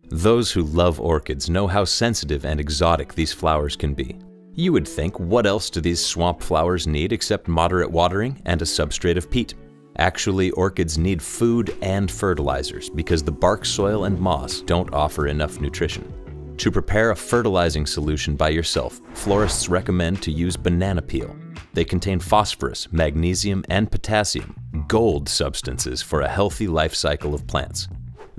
Those who love orchids know how sensitive and exotic these flowers can be. You would think, what else do these swamp flowers need except moderate watering and a substrate of peat? Actually, orchids need food and fertilizers because the bark, soil, and moss don't offer enough nutrition. To prepare a fertilizing solution by yourself, florists recommend to use banana peel. They contain phosphorus, magnesium, and potassium, gold substances for a healthy life cycle of plants.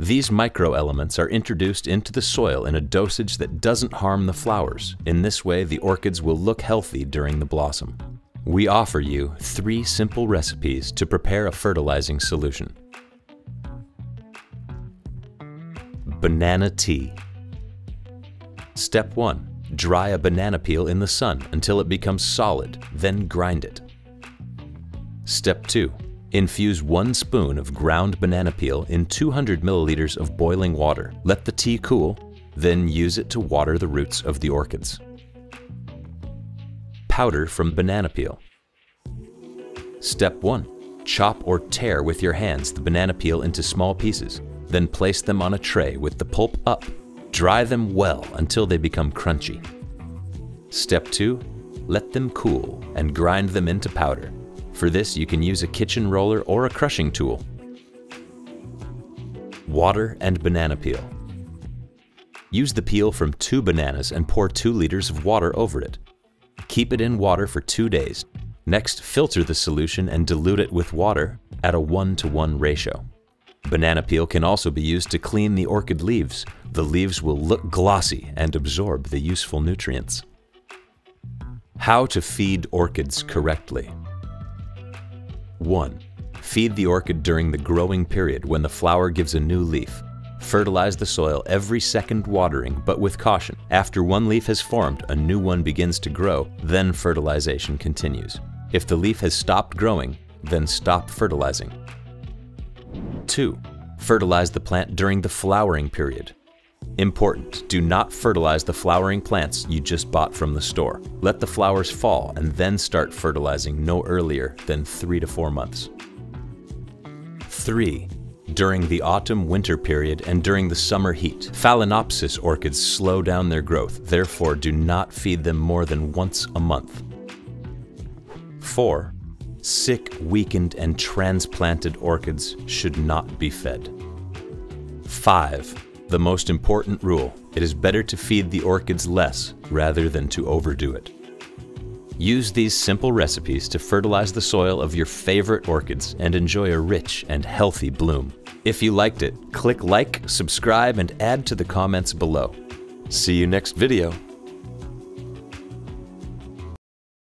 These microelements are introduced into the soil in a dosage that doesn't harm the flowers. In this way, the orchids will look healthy during the blossom. We offer you 3 simple recipes to prepare a fertilizing solution. Banana tea. Step 1. Dry a banana peel in the sun until it becomes solid, then grind it. Step 2. Infuse 1 spoon of ground banana peel in 200 milliliters of boiling water. Let the tea cool, then use it to water the roots of the orchids. Powder from banana peel. Step 1. Chop or tear with your hands the banana peel into small pieces, then place them on a tray with the pulp up. Dry them well until they become crunchy. Step 2. Let them cool and grind them into powder. For this, you can use a kitchen roller or a crushing tool. Water and banana peel. Use the peel from 2 bananas and pour 2 liters of water over it. Keep it in water for 2 days. Next, filter the solution and dilute it with water at a 1:1 ratio. Banana peel can also be used to clean the orchid leaves. The leaves will look glossy and absorb the useful nutrients. How to feed orchids correctly. 1. Feed the orchid during the growing period when the flower gives a new leaf. Fertilize the soil every second watering, but with caution. After 1 leaf has formed, a new one begins to grow, then fertilization continues. If the leaf has stopped growing, then stop fertilizing. 2. Fertilize the plant during the flowering period. Important, do not fertilize the flowering plants you just bought from the store. Let the flowers fall and then start fertilizing no earlier than 3 to 4 months. 3. During the autumn-winter period and during the summer heat, Phalaenopsis orchids slow down their growth, therefore do not feed them more than once a month. 4. Sick, weakened, and transplanted orchids should not be fed. 5. The most important rule: it is better to feed the orchids less rather than to overdo it. Use these simple recipes to fertilize the soil of your favorite orchids and enjoy a rich and healthy bloom. If you liked it, click like, subscribe, and add to the comments below. See you next video.